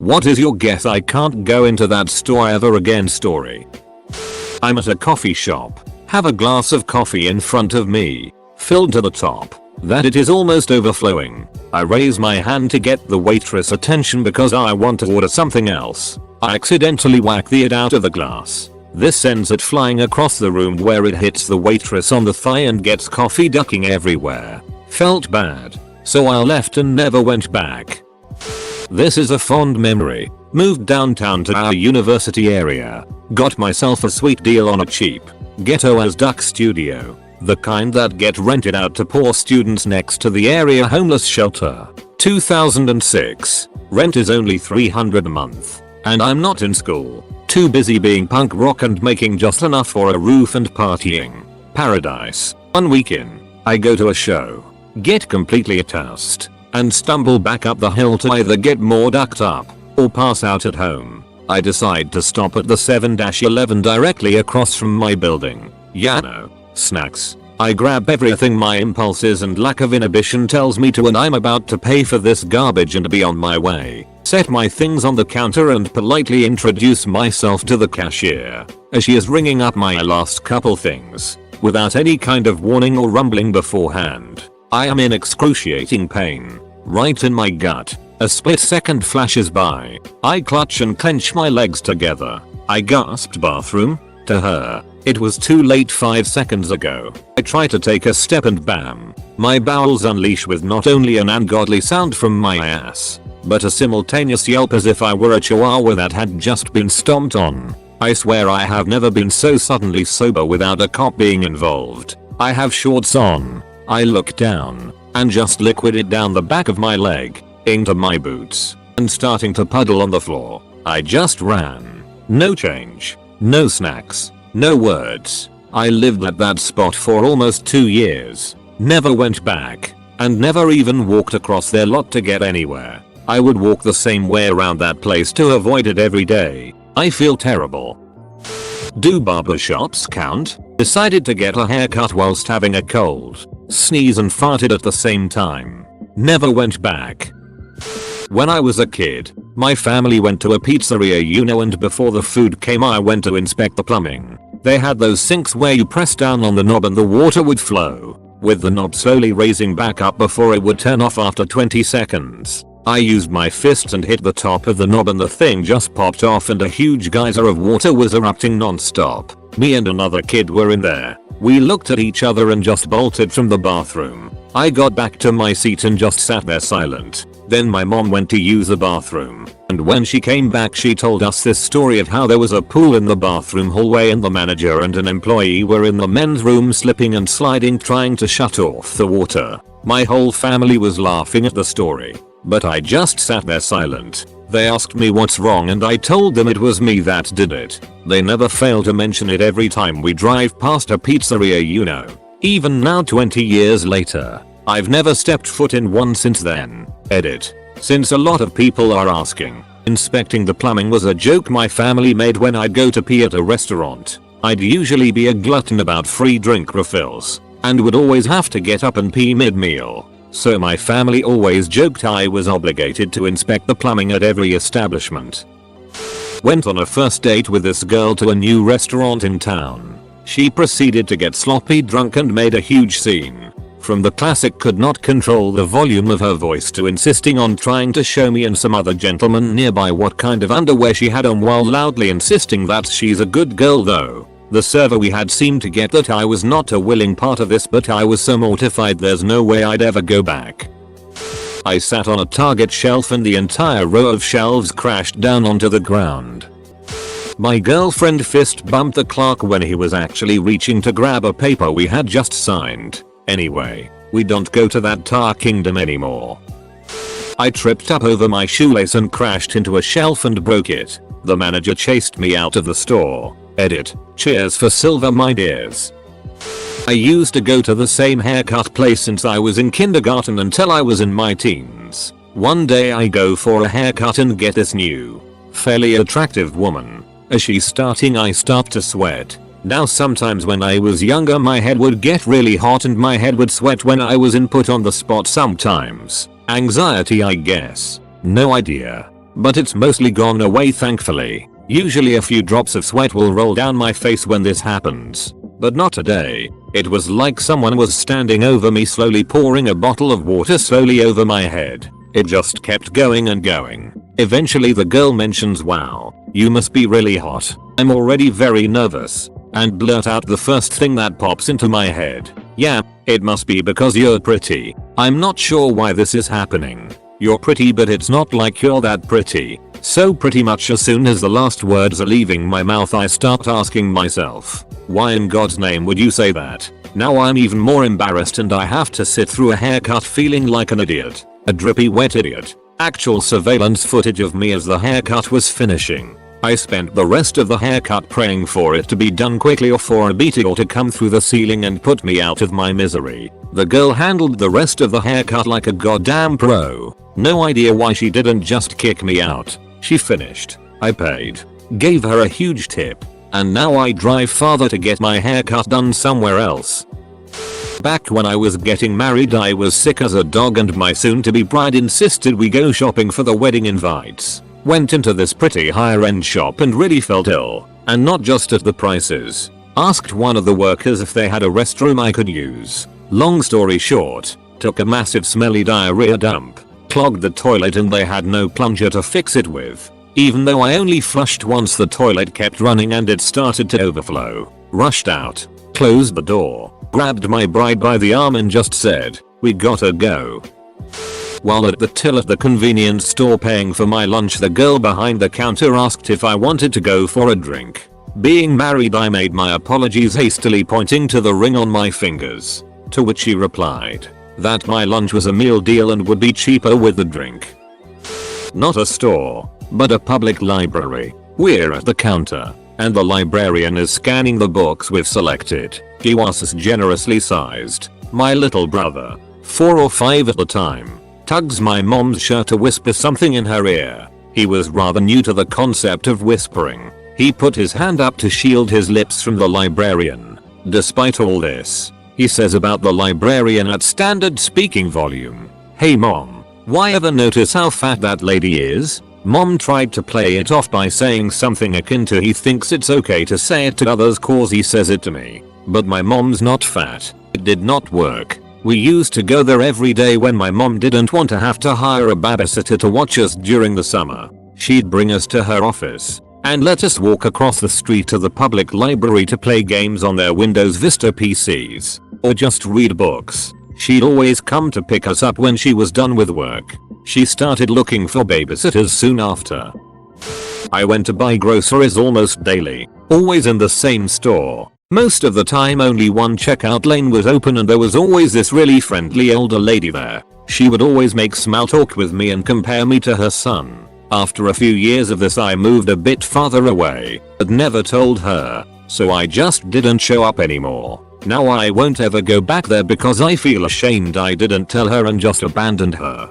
What is your guess I can't go into that store ever again story? I'm at a coffee shop. Have a glass of coffee in front of me. Filled to the top. That it is almost overflowing. I raise my hand to get the waitress attention because I want to order something else. I accidentally whack the it out of the glass. This sends it flying across the room where it hits the waitress on the thigh and gets coffee ducking everywhere. Felt bad. So I left and never went back. This is a fond memory. Moved downtown to our university area. Got myself a sweet deal on a cheap ghetto as duck studio. The kind that get rented out to poor students next to the area homeless shelter. 2006. Rent is only $300 a month. And I'm not in school. Too busy being punk rock and making just enough for a roof and partying. Paradise. 1 week in, I go to a show. Get completely tossed. And stumble back up the hill to either get more ducked up or pass out at home. I decide to stop at the 7-11 directly across from my building. Yeah, no. Snacks. I grab everything my impulses and lack of inhibition tells me to, and I'm about to pay for this garbage and be on my way. Set my things on the counter and politely introduce myself to the cashier as she is ringing up my last couple things without any kind of warning or rumbling beforehand. I am in excruciating pain. Right in my gut. A split second flashes by. I clutch and clench my legs together. I gasped bathroom to her. It was too late 5 seconds ago. I try to take a step and bam. My bowels unleash with not only an ungodly sound from my ass, but a simultaneous yelp as if I were a chihuahua that had just been stomped on. I swear I have never been so suddenly sober without a cop being involved. I have shorts on. I look down and just liquid down the back of my leg into my boots and starting to puddle on the floor. I just ran. No change. No snacks. No words. I lived at that spot for almost 2 years. Never went back. And never even walked across their lot to get anywhere. I would walk the same way around that place to avoid it every day. I feel terrible. Do barbershops count? Decided to get a haircut whilst having a cold. Sneeze and farted at the same time. Never went back. When I was a kid, my family went to a pizzeria and before the food came I went to inspect the plumbing. They had those sinks where you press down on the knob and the water would flow, with the knob slowly raising back up before it would turn off after 20 seconds. I used my fist and hit the top of the knob and the thing just popped off and a huge geyser of water was erupting non-stop. Me and another kid were in there. We looked at each other and just bolted from the bathroom. I got back to my seat and just sat there silent. Then my mom went to use the bathroom, and when she came back she told us this story of how there was a pool in the bathroom hallway and the manager and an employee were in the men's room slipping and sliding trying to shut off the water. My whole family was laughing at the story, but I just sat there silent. They asked me what's wrong and I told them it was me that did it. They never fail to mention it every time we drive past a pizzeria, you know. Even now 20 years later, I've never stepped foot in one since then. Edit. Since a lot of people are asking, inspecting the plumbing was a joke my family made when I'd go to pee at a restaurant. I'd usually be a glutton about free drink refills, and would always have to get up and pee mid-meal. So my family always joked I was obligated to inspect the plumbing at every establishment. Went on a first date with this girl to a new restaurant in town. She proceeded to get sloppy drunk and made a huge scene. From the classic could not control the volume of her voice to insisting on trying to show me and some other gentleman nearby what kind of underwear she had on while loudly insisting that she's a good girl though. The server we had seemed to get that I was not a willing part of this, but I was so mortified there's no way I'd ever go back. I sat on a Target shelf and the entire row of shelves crashed down onto the ground. My girlfriend fist bumped the clerk when he was actually reaching to grab a paper we had just signed. Anyway, we don't go to that tar kingdom anymore. I tripped up over my shoelace and crashed into a shelf and broke it. The manager chased me out of the store. Edit. Cheers for silver my dears. I used to go to the same haircut place since I was in kindergarten until I was in my teens. One day I go for a haircut and get this new, fairly attractive woman. As she's starting I start to sweat. Now sometimes when I was younger my head would get really hot and my head would sweat when I was put on the spot sometimes. Anxiety I guess. No idea. but it's mostly gone away thankfully. Usually a few drops of sweat will roll down my face when this happens. But not today. It was like someone was standing over me slowly pouring a bottle of water slowly over my head. It just kept going and going. Eventually the girl mentions, "Wow, you must be really hot." I'm already very nervous and blurt out the first thing that pops into my head. "Yeah, it must be because you're pretty." I'm not sure why this is happening. You're pretty, but it's not like you're that pretty. So pretty much as soon as the last words are leaving my mouth I start asking myself, why in God's name would you say that? Now I'm even more embarrassed and I have to sit through a haircut feeling like an idiot. A drippy wet idiot. Actual surveillance footage of me as the haircut was finishing. I spent the rest of the haircut praying for it to be done quickly or for a meteor to come through the ceiling and put me out of my misery. The girl handled the rest of the haircut like a goddamn pro. No idea why she didn't just kick me out. She finished. I paid. Gave her a huge tip. And now I drive farther to get my haircut done somewhere else. Back when I was getting married I was sick as a dog and my soon-to-be bride insisted we go shopping for the wedding invites. Went into this pretty higher-end shop and really felt ill. And not just at the prices. Asked one of the workers if they had a restroom I could use. Long story short, took a massive smelly diarrhea dump. Clogged the toilet and they had no plunger to fix it with. Even though I only flushed once the toilet kept running and it started to overflow. Rushed out. Closed the door. Grabbed my bride by the arm and just said, "We gotta go." While at the till at the convenience store paying for my lunch the girl behind the counter asked if I wanted to go for a drink. Being married I made my apologies hastily pointing to the ring on my fingers. To which she replied that my lunch was a meal deal and would be cheaper with the drink. Not a store, but a public library. We're at the counter, and the librarian is scanning the books we've selected. He was generously sized. My little brother, 4 or 5 at the time, tugs my mom's shirt to whisper something in her ear. He was rather new to the concept of whispering. He put his hand up to shield his lips from the librarian. Despite all this, he says about the librarian at standard speaking volume, "Hey mom, why ever notice how fat that lady is?" Mom tried to play it off by saying something akin to "he thinks it's okay to say it to others cause he says it to me." But my mom's not fat. It did not work. We used to go there every day when my mom didn't want to have to hire a babysitter to watch us during the summer. She'd bring us to her office and let us walk across the street to the public library to play games on their Windows Vista PCs. Or just read books. She'd always come to pick us up when she was done with work. She started looking for babysitters soon after. I went to buy groceries almost daily, always in the same store. Most of the time only one checkout lane was open and there was always this really friendly older lady there. She would always make small talk with me and compare me to her son. After a few years of this I moved a bit farther away, but never told her, so I just didn't show up anymore. Now I won't ever go back there because I feel ashamed I didn't tell her and just abandoned her.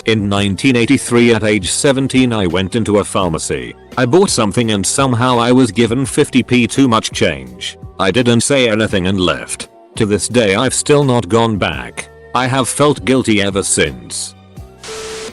In 1983 at age 17 I went into a pharmacy. I bought something and somehow I was given 50p too much change. I didn't say anything and left. To this day I've still not gone back. I have felt guilty ever since.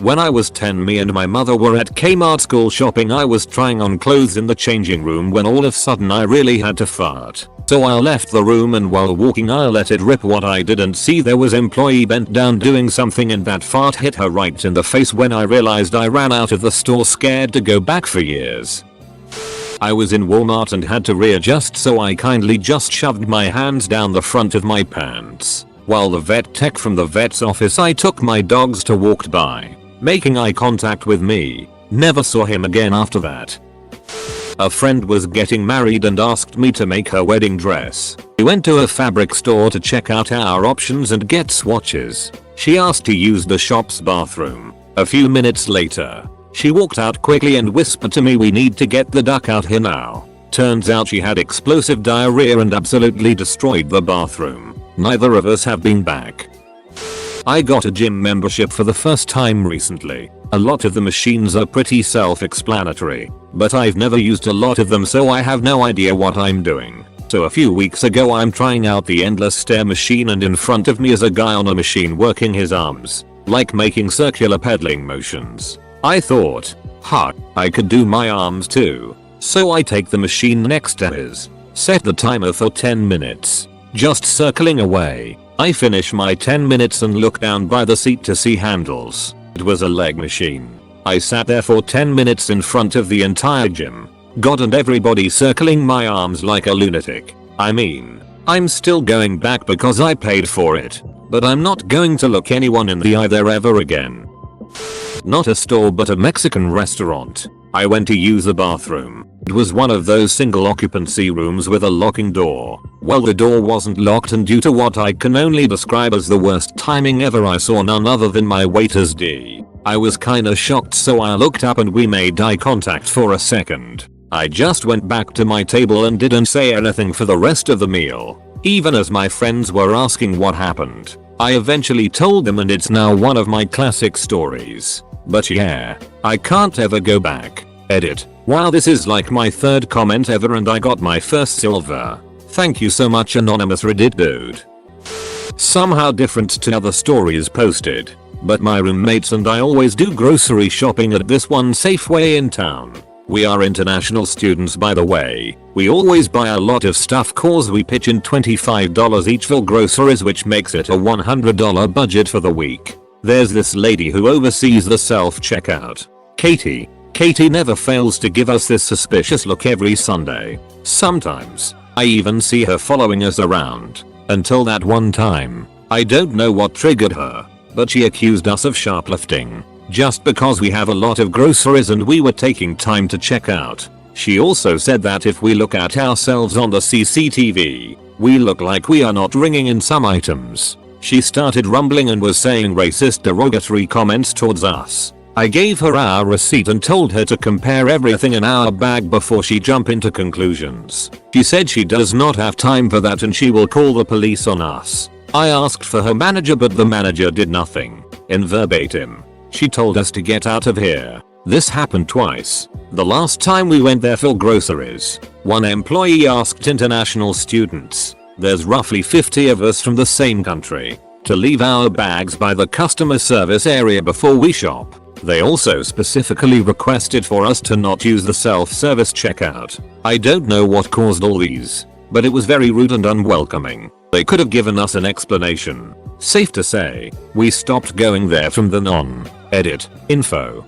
When I was 10 me and my mother were at Kmart school shopping. I was trying on clothes in the changing room when all of a sudden I really had to fart. So I left the room and while walking I let it rip. What I didn't see there was employee bent down doing something and that fart hit her right in the face. When I realized I ran out of the store scared to go back for years. I was in Walmart and had to readjust so I kindly just shoved my hands down the front of my pants. While the vet tech from the vet's office I took my dogs to walked by, making eye contact with me. Never saw him again after that. A friend was getting married and asked me to make her wedding dress. We went to a fabric store to check out our options and get swatches. She asked to use the shop's bathroom. A few minutes later, she walked out quickly and whispered to me, "We need to get the duck out here now." Turns out she had explosive diarrhea and absolutely destroyed the bathroom. Neither of us have been back. I got a gym membership for the first time recently. A lot of the machines are pretty self-explanatory, but I've never used a lot of them so I have no idea what I'm doing. So a few weeks ago I'm trying out the endless stair machine and in front of me is a guy on a machine working his arms, like making circular pedaling motions. I thought, I could do my arms too. So I take the machine next to his, set the timer for 10 minutes, just circling away. I finish my 10 minutes and look down by the seat to see handles. It was a leg machine. I sat there for 10 minutes in front of the entire gym. God and everybody circling my arms like a lunatic. I mean, I'm still going back because I paid for it, but I'm not going to look anyone in the eye there ever again. Not a store but a Mexican restaurant. I went to use the bathroom. It was one of those single occupancy rooms with a locking door. Well, the door wasn't locked, and due to what I can only describe as the worst timing ever, I saw none other than my waiter's D. I was kinda shocked, so I looked up and we made eye contact for a second. I just went back to my table and didn't say anything for the rest of the meal. Even as my friends were asking what happened, I eventually told them, and it's now one of my classic stories. But yeah, I can't ever go back. Edit. Wow, this is like my third comment ever and I got my first silver. Thank you so much, anonymous Reddit dude. Somehow different to other stories posted, but my roommates and I always do grocery shopping at this one Safeway in town. We are international students, by the way. We always buy a lot of stuff cause we pitch in $25 each for groceries, which makes it a $100 budget for the week. There's this lady who oversees the self-checkout. Katie. Katie never fails to give us this suspicious look every Sunday. Sometimes, I even see her following us around. Until that one time. I don't know what triggered her, but she accused us of shoplifting. Just because we have a lot of groceries and we were taking time to check out. She also said that if we look at ourselves on the CCTV, we look like we are not ringing in some items. She started rumbling and was saying racist, derogatory comments towards us. I gave her our receipt and told her to compare everything in our bag before she jumped into conclusions. She said she does not have time for that and she will call the police on us. I asked for her manager, but the manager did nothing. In verbatim, she told us to get out of here. This happened twice. The last time we went there for groceries, one employee asked international students, there's roughly 50 of us from the same country, to leave our bags by the customer service area before we shop. They also specifically requested for us to not use the self-service checkout. I don't know what caused all these, but it was very rude and unwelcoming. They could have given us an explanation. Safe to say, we stopped going there from then on. Edit. Info.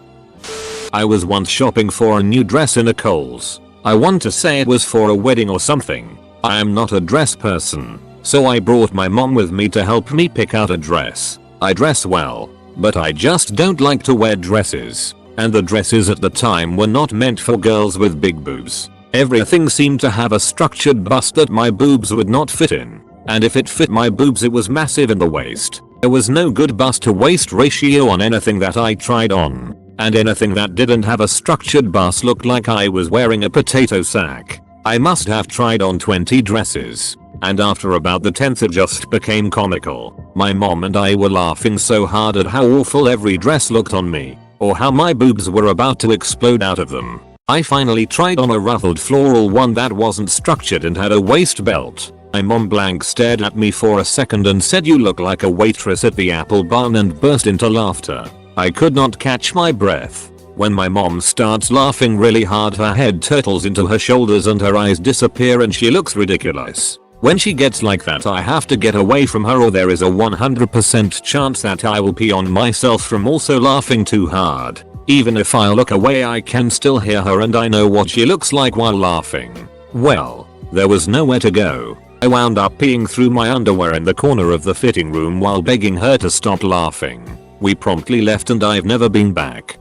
I was once shopping for a new dress in a Kohl's. I want to say it was for a wedding or something. I am not a dress person, so I brought my mom with me to help me pick out a dress. I dress well, but I just don't like to wear dresses, and the dresses at the time were not meant for girls with big boobs. Everything seemed to have a structured bust that my boobs would not fit in, and if it fit my boobs it was massive in the waist. There was no good bust to waist ratio on anything that I tried on, and anything that didn't have a structured bust looked like I was wearing a potato sack. I must have tried on 20 dresses, and after about the 10th it just became comical. My mom and I were laughing so hard at how awful every dress looked on me, or how my boobs were about to explode out of them. I finally tried on a ruffled floral one that wasn't structured and had a waist belt. My mom blank stared at me for a second and said, "You look like a waitress at the apple barn," and burst into laughter. I could not catch my breath. When my mom starts laughing really hard, her head turtles into her shoulders and her eyes disappear and she looks ridiculous. When she gets like that, I have to get away from her or there is a 100% chance that I will pee on myself from also laughing too hard. Even if I look away I can still hear her and I know what she looks like while laughing. Well, there was nowhere to go. I wound up peeing through my underwear in the corner of the fitting room while begging her to stop laughing. We promptly left and I've never been back.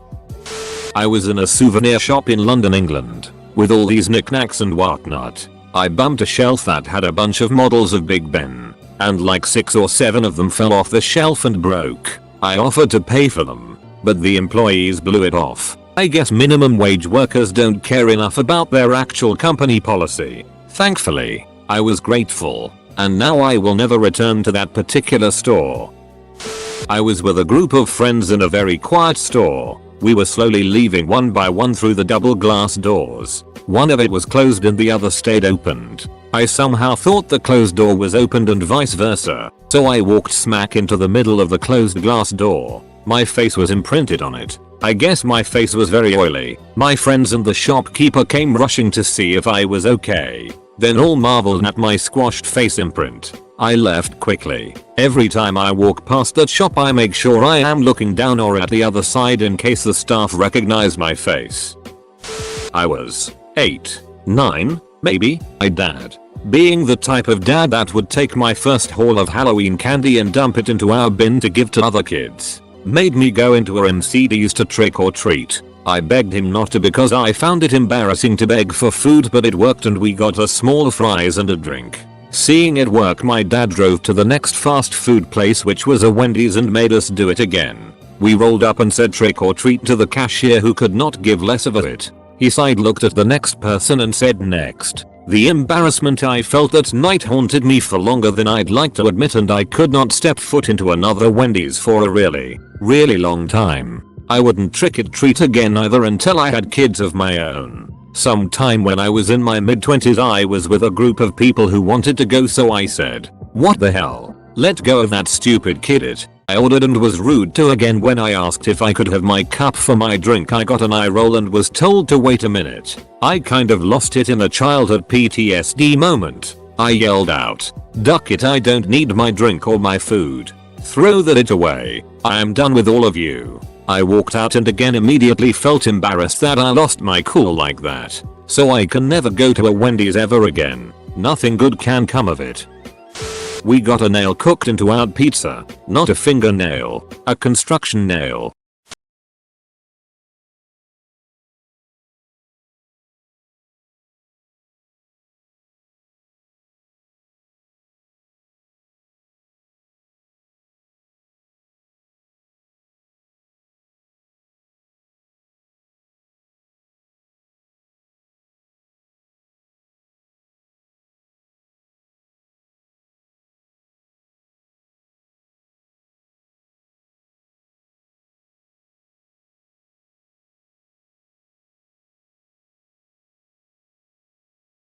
I was in a souvenir shop in London, England, with all these knickknacks and whatnot. I bumped a shelf that had a bunch of models of Big Ben, and like 6 or 7 of them fell off the shelf and broke. I offered to pay for them, but the employees blew it off. I guess minimum wage workers don't care enough about their actual company policy. Thankfully, I was grateful, and now I will never return to that particular store. I was with a group of friends in a very quiet store. We were slowly leaving one by one through the double glass doors. One of it was closed and the other stayed opened. I somehow thought the closed door was opened and vice versa, so I walked smack into the middle of the closed glass door. My face was imprinted on it. I guess my face was very oily. My friends and the shopkeeper came rushing to see if I was okay. Then all marveled at my squashed face imprint. I left quickly. Every time I walk past that shop I make sure I am looking down or at the other side in case the staff recognize my face. I was 8, 9, maybe, my dad. Being the type of dad that would take my first haul of Halloween candy and dump it into our bin to give to other kids. Made me go into our MCDs to trick or treat. I begged him not to because I found it embarrassing to beg for food, but it worked and we got a small fries and a drink. Seeing it work, my dad drove to the next fast food place, which was a Wendy's, and made us do it again. We rolled up and said trick or treat to the cashier, who could not give less of it. He side looked at the next person and said next. The embarrassment I felt that night haunted me for longer than I'd like to admit, and I could not step foot into another Wendy's for a really long time. I wouldn't trick or treat again either until I had kids of my own. Sometime when I was in my mid-20s I was with a group of people who wanted to go, so I said, "What the hell? Let go of that stupid kid." I ordered and was rude to again when I asked if I could have my cup for my drink. I got an eye roll and was told to wait a minute. I kind of lost it in a childhood PTSD moment. I yelled out, "Duck it, I don't need my drink or my food. Throw that away. I am done with all of you." I walked out and again immediately felt embarrassed that I lost my cool like that. So I can never go to a Wendy's ever again. Nothing good can come of it. We got a nail cooked into our pizza. Not a fingernail, a construction nail.